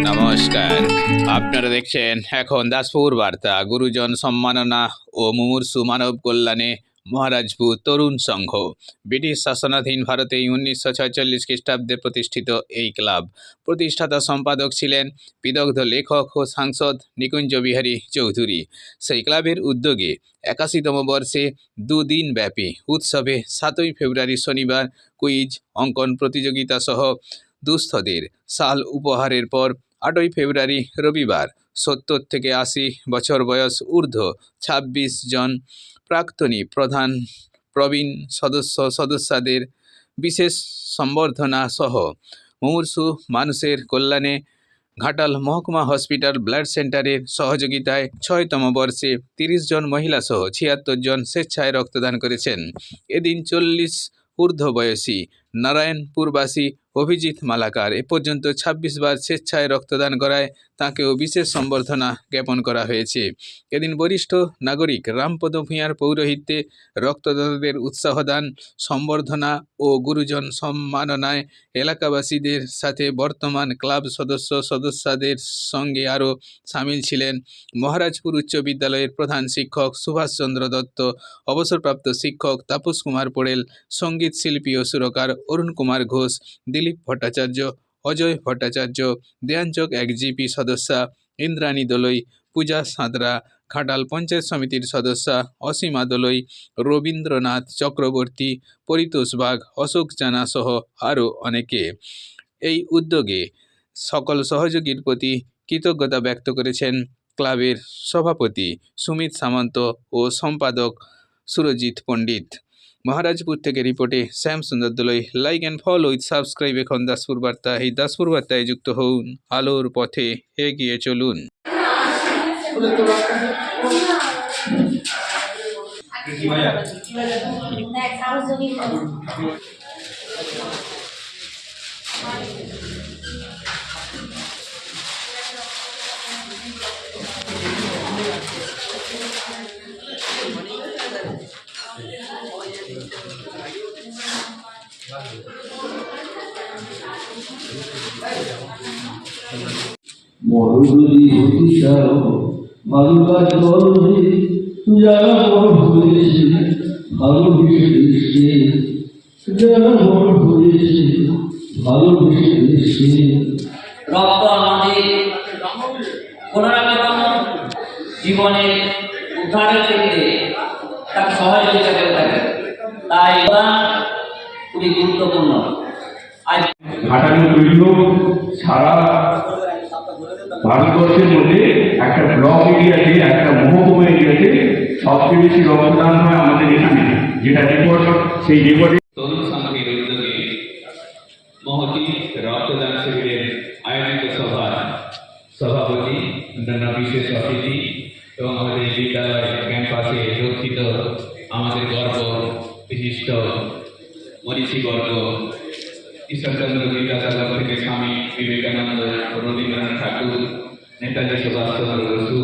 নমস্কার, আপনারা দেখছেন এখন দাসপুর বার্তা। গুরুজন সম্মাননা ও মুমূর্ষু মানব কল্যাণে মহারাজপুর তরুণ সংঘ। ব্রিটিশ শাসনাধীন ভারতে 1946 খ্রিস্টাব্দে প্রতিষ্ঠিত এই ক্লাব প্রতিষ্ঠাতা সম্পাদক ছিলেন বিদগ্ধ লেখক ও সাংসদ নিকুঞ্জ বিহারী চৌধুরী। সেই ক্লাবের উদ্যোগে 81তম বর্ষে দুদিন ব্যাপী উৎসবে 7ই ফেব্রুয়ারি শনিবার কুইজ, অঙ্কন প্রতিযোগিতা সহ দুস্থদের সাল উপহারের পর 8ই ফেব্রুয়ারি রবিবার 70 থেকে 80 বছর বয়স ঊর্ধ্ব 26 জন প্রাক্তনী প্রবীণ সদস্যদের বিশেষ সম্বর্ধনা সহ মুমূর্ষু মানুষের কল্যাণে ঘাটাল মহকুমা হসপিটাল ব্লাড সেন্টারের সহযোগিতায় 6তম বর্ষে 30 জন মহিলা সহ 76 জন স্বেচ্ছায় রক্তদান করেছেন। এদিন 40 ঊর্ধ্ব বয়সী নারায়ণপুরবাসী অভিজিৎ মালাকার এ পর্যন্ত 26 বার স্বেচ্ছায় রক্তদান করায় তাঁকেও বিশেষ সম্বর্ধনা জ্ঞাপন করা হয়েছে। এদিন বরিষ্ঠ নাগরিক রামপদ ভূঁইয়ার পৌরোহিত্যে রক্তদাতাদের উৎসাহদান, সম্বর্ধনা ও গুরুজন সম্মাননায় এলাকাবাসীদের সাথে বর্তমান ক্লাব সদস্যদের সঙ্গে আরও সামিল ছিলেন মহারাজপুর উচ্চ বিদ্যালয়ের প্রধান শিক্ষক সুভাষচন্দ্র দত্ত, অবসরপ্রাপ্ত শিক্ষক তাপস কুমার পোড়েল, সঙ্গীত শিল্পী ও সুরকার অরুণ কুমার ঘোষ, দিলীপ ভট্টাচার্য, অজয় ভট্টাচার্য, দেয়াঞ্চক 1 সদস্যা ইন্দ্রাণী দোলই, পূজা সাঁতরা, ঘাটাল পঞ্চায়েত সমিতির সদস্যা অসীমা দোলই, রবীন্দ্রনাথ চক্রবর্তী, পরিতোষ বাগ, অশোক জানা সহ আরও অনেকে। এই উদ্যোগে সকল সহযোগীর প্রতি কৃতজ্ঞতা ব্যক্ত করেছেন ক্লাবের সভাপতি সুমিত সামন্ত ও সম্পাদক সুরজিৎ পণ্ডিত। মহারাজপুর থেকে রিপোর্টে Shyam Sundar Doloi. Like and follow with subscribe এখন দাসপুর বার্তা। এই দাসপুর বার্তায় যুক্ত হন, আলোর পথে এগিয়ে চলুন। মরুদি অতিশয় বালুকা জলে যারা বড় হয়েছে ভালোবেসে দেশে, যারা বড় হয়েছে ভালোবেসে দেশে। রক্ত আমাদের কোনোরকম জীবনে উদ্ধারের ক্ষেত্রে তার সহযোগিতা করে থাকে, তাই খুবই গুরুত্বপূর্ণ। আজ ঘাটালের তৈরি হোক সারা ভারতবর্ষের মধ্যে একটা ব্লক এরিয়াতে, একটা মহকুমা এরিয়াতে সবচেয়ে বেশি রক্তদান হয় আমাদের এখানে, যেটা রেকর্ড। সেই রেকর্ডে তরুণ সংঘের উদ্যোগে মহতি রক্তদান শিবিরের আয়োজিত সভার সভাপতি, অন্যান্য বিশেষ অতিথি এবং আমাদের বিদ্যালয় ক্যাম্পাসে রক্ষিত আমাদের গর্ব বিশিষ্ট মনীষীবর্গ, ঈশ্বরচন্দ্র বিদ্যাসাগর থেকে স্বামী বিবেকানন্দ, রবীন্দ্রনাথ ঠাকুর, নেতাজি সুভাষচন্দ্র বসু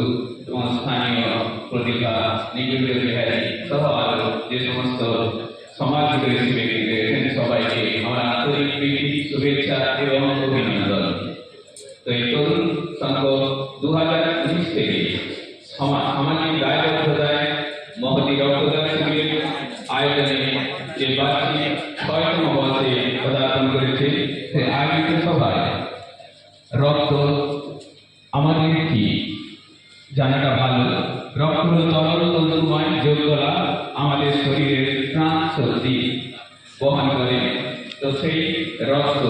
এবং স্থানীয় প্রতিভা নিকুঞ্জ বিহারী সহ আরও যে সমস্ত সমাজহিতৈষী ব্যক্তিদের এখানে সবাইকে আমার আন্তরিক প্রীতি, শুভেচ্ছা এবং অভিনন্দন। তো এই তরুণ সংঘ 2019 থেকে সামাজিক দায়বদ্ধতায় মহতি রক্তদান শিবিরের আয়োজনে যে বার্ষিক 6তম বর্ষে পদার্পণ করেছে, সে আয়োজিত সভায় রক্ত আমাদের কি জানাটা ভালো। রক্ত হল তরল তন্তুময় যোগকলা, আমাদের শরীরের প্রাণ শক্তি বহন করে। তো সেই রক্ত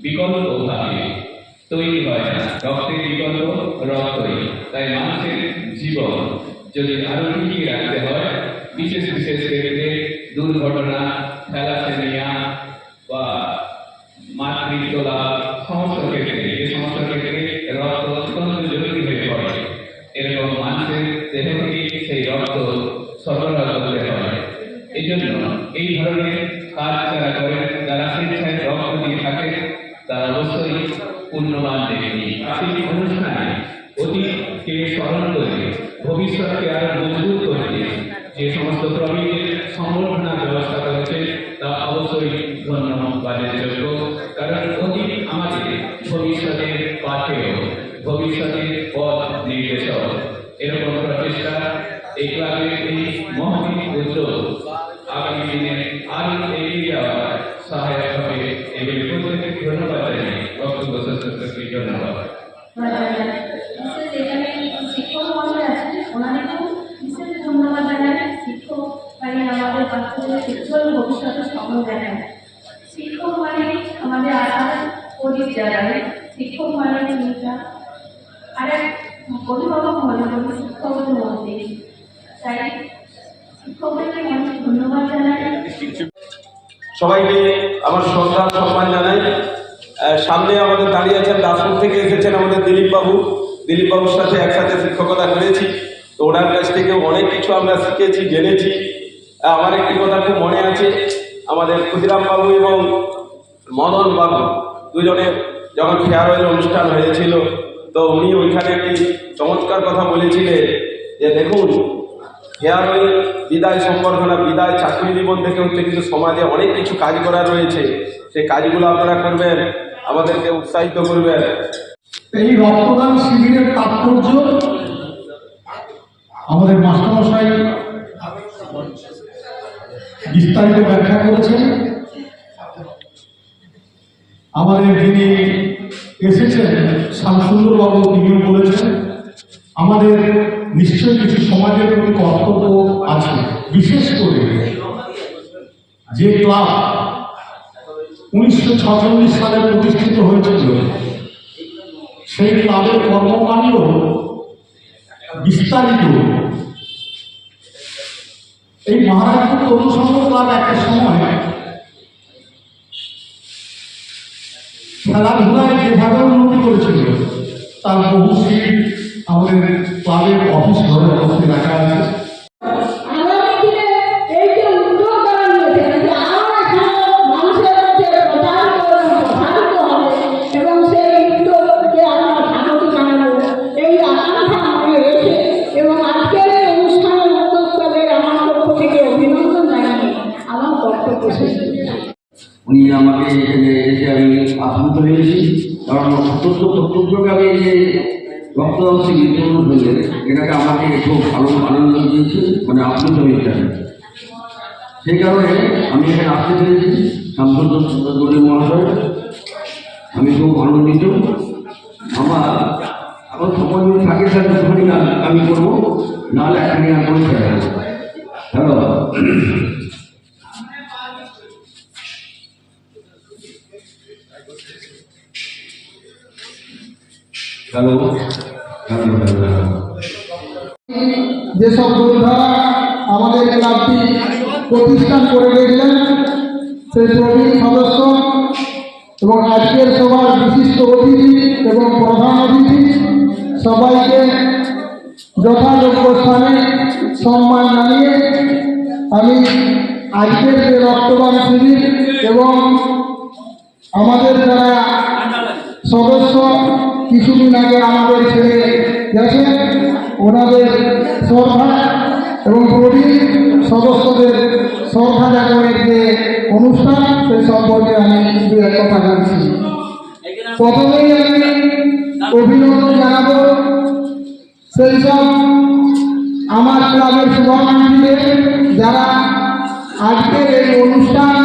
বিকল্পভাবে তৈরি হয় না, রক্তের বিকল্প রক্তই। তাই মানুষের জীবন যদি আরো টিকিয়ে রাখতে হয়, বিশেষ বিশেষ ক্ষেত্রে দুর্ঘটনা, থ্যালাসেমিয়া বা মাতৃত্বলা সমস্যার ক্ষেত্রে, এই সমস্যার ক্ষেত্রে রক্ত অত্যন্ত জরুরি হয়ে পড়ে। এরকম মানুষের দেহ থেকে সেই রক্ত সরবরাহ করতে হয়। এই জন্য এই ধরনের কাজ যারা করেন, যারা স্বেচ্ছায় রক্ত দিয়ে থাকে, তারা অবশ্যই পুণ্যবান ব্যক্তি। এই অনুষ্ঠানে অতীতকে স্মরণ করে ভবিষ্যৎকে আরো মজবুত করতে যে সমস্ত প্রবীণের সম্বর্ধনার ব্যবস্থা করেছে তা অবশ্যই ধন্যবাদের যোগ্য। কারণ অতীত আমাদের ভবিষ্যতের পাঠেও ভবিষ্যতের পথ নির্দেশক এরকম প্রচেষ্টা এই ক্লাবের এই মহৎ উদ্যোগ আগামী দিনে আরো এগিয়ে যাওয়ার সহায়ক হবে এবং প্রত্যেককে ধন্যবাদ জানাই। বক্তব্য সত্যি ধন্যবাদ। এখানে শিক্ষক মহোদয় আছেন, ওনাদেরকেও বিশেষ ধন্যবাদ জানাই। শিক্ষক মানে আমাদের বাচ্চাদের উজ্জ্বল ভবিষ্যতের স্বপ্ন দেখায়। শিক্ষক মানে আমাদের আশার প্রদীপ জ্বালায়। শিক্ষক মানে চিন্তা আর এক অভিভাবক মনে করি শিক্ষকদের মধ্যে। তাই শিক্ষকদেরকে অনেক ধন্যবাদ জানাই। সবাইকে আমার শ্রদ্ধা সম্মান জানাই। সামনে আমাদের দাঁড়িয়ে আছেন, দাসপুর থেকে এসেছেন আমাদের দিলীপ বাবুর সাথে একসাথে শিক্ষকতা করেছি। তো ওনার কাছ থেকেও অনেক কিছু আমরা শিখেছি, জেনেছি। আমার একটি কথা খুব মনে আছে, আমাদের ক্ষুদিরাম বাবু এবং মদন বাবু দুজনে যখন ফেয়ারওয়েল অনুষ্ঠান হয়েছিল, তো উনি ওইখানে একটি চমৎকার কথা বলেছিলেন যে দেখুন, ফেয়ারওয়েল বিদায় সম্বর্ধনা, বিদায় চাকরি জীবন থেকে হচ্ছে, কিন্তু সমাজে অনেক কিছু কাজ করার রয়েছে। সেই কাজগুলো আপনারা করবেন, আমাদেরকে উৎসাহিত করবেন। এই রক্তদান শিবিরের তাৎপর্য আমাদের মাস্টারমশাই বিস্তারিত ব্যাখ্যা করেছেন। আমাদের যিনি এসেছেন শামসুন্দর বাবু, তিনিও বলেছেন আমাদের নিশ্চয়ই কিছু সমাজের প্রতি কর্তব্য আছে। বিশেষ করে যে ক্লাব 1946 সালে প্রতিষ্ঠিত হয়েছিল, সেই ক্লাবের কর্মকাণ্ড বিস্তারিত। এই মহারাজপুর তরুণ সংঘ ক্লাব একটা সময় খেলাধুলায় যেভাবে উন্নতি করেছিল, তার বহু স্মৃতি আমাদের ক্লাবের অফিস ঘরে অবস্থিত রাখা আছে। উনি আমাকে এখানে এসে আমি আপ্লুত হয়েছি, কারণ অত্যন্ত আমি যে রক্তদান শিবির তরুণ হলেন, এটাকে আমাকে খুব আনন্দ দিয়েছে, মানে আপ্লুত হয়েছে। সেই কারণে আমি এখানে আসতে পেরেছি। শামসুন্দর মহাশয়, আমি খুব আনন্দিত। আমার এখন সময় যদি থাকে তাহলে দুখানি আমি করবো, নাহলে একখানি গান করে ছেড়ে দেবো। হ্যালো, যেসব যোদ্ধারা আমাদের ক্লাবটি প্রতিষ্ঠান করে গিয়েছিলেন, সেই প্রবীণ সদস্য এবং আজকের সভার বিশিষ্ট অতিথি এবং প্রধান অতিথি সবাইকে যথাযোগ্য স্থানে সম্মান জানিয়ে আমি আজকের যে রক্তদান শিবির এবং আমাদের যারা সদস্য কিছুদিন আগে আমাদের ছেড়ে গেছেন, ওনাদের শ্রদ্ধা এবং প্রবীণ সদস্যদের শ্রদ্ধা জ্ঞাপনের যে অনুষ্ঠান, সেই সম্পর্কে আমি দু এক কথা জানছি। প্রথমেই আমি অভিনন্দন জানাবো সেই সব আমার ক্লাবের শুভাকাঙ্ক্ষীদের, যারা আজকের এই অনুষ্ঠান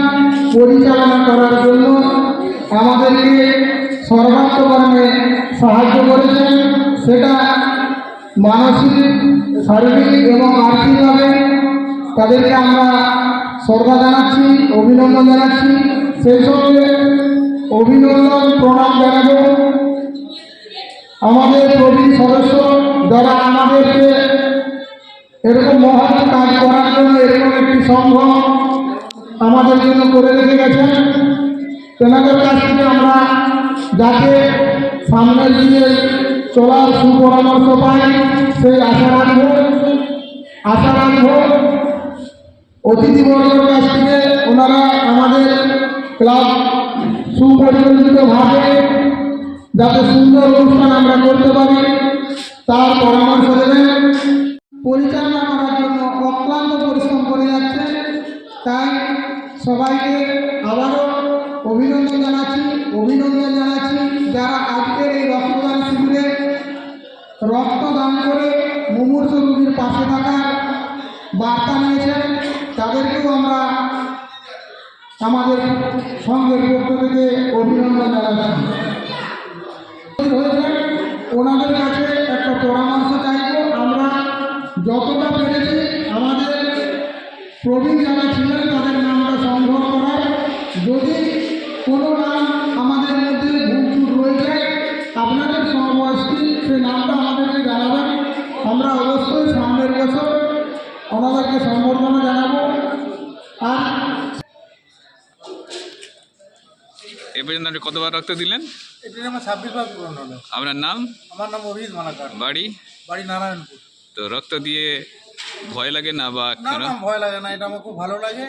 পরিচালনা করার জন্য আমাদেরকে সর্বাত্মকর্মে সাহায্য করেছেন। সেটা মানসিক, শারীরিক এবং আর্থিকভাবে তাদেরকে আমরা শ্রদ্ধা জানাচ্ছি, অভিনন্দন জানাচ্ছি। সেই সঙ্গে অভিনন্দন প্রণাম জানাবো আমাদের প্রবীণ সদস্য, যারা আমাদেরকে এরকম মহৎ কাজ করার জন্য এরকম একটি সংঘ আমাদের জন্য করে রেখে গেছেন। তেনাদের কাছ থেকে আমরা যাতে সামনের দিকে চলার সুপরামর্শ পাই, সেই আশা রাখবো। অতিথিবর্গের কাছ থেকে ওনারা আমাদের ক্লাব সুপরিকল্পিতভাবে যাতে সুন্দর অনুষ্ঠান আমরা করতে পারি, তার পরামর্শ দেবেন। পরিচালনা করার জন্য অক্লান্ত পরিশ্রম করে যাচ্ছে। তাই সবাইকে আবারও অভিনন্দন জানাচ্ছি। যারা পাশে থাকার বার্তা নিয়েছেন তাদেরকেও আমরা আমাদের সঙ্গের পক্ষ থেকে অভিনন্দন জানাচ্ছি। হয়েছে ওনাদের কাছে একটা পরামর্শ চাইব, আমরা যতটা পেরেছি আমাদের প্রবীণ যারা ছিলেন তাদের নামটা সংগ্রহ করার, যদি কোনো নাম আমাদের মধ্যে ভুল রয়ে যায় আপনাদের সমবয়স্ক সেই নামটা আমাদেরকে জানাবেন, আমরা অবশ্যই সামনের বছর ওনাদেরকে সম্বর্ধনা জানাবো। আর এ পর্যন্ত আপনি কতবার রক্ত দিলেন? এটি আমার 26 বার পূরণ হলো। আপনার নাম? আমার নাম অভিজিৎ মালাকার, বাড়ি? বাড়ি নারায়ণপুর। তো রক্ত দিয়ে ভয় লাগে না বা না কেন? না, ভয় লাগে না, এটা আমার খুব ভালো লাগে।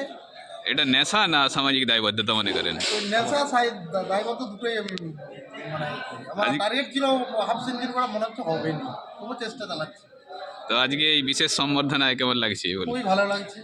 এটা নেশা না সামাজিক দায়বদ্ধতা মনে করেন? ওই নেশা দায়বদ্ধ দুটোই আমি মানে আমার টার্গেট ছিল হাফ সেঞ্চুরি করা, মনে হচ্ছে হবে না, তবু চেষ্টা চালাচ্ছি। তো আজকে এই বিশেষ সম্বর্ধনায় কেমন লাগছে বলুন? খুবই ভালো লাগছে।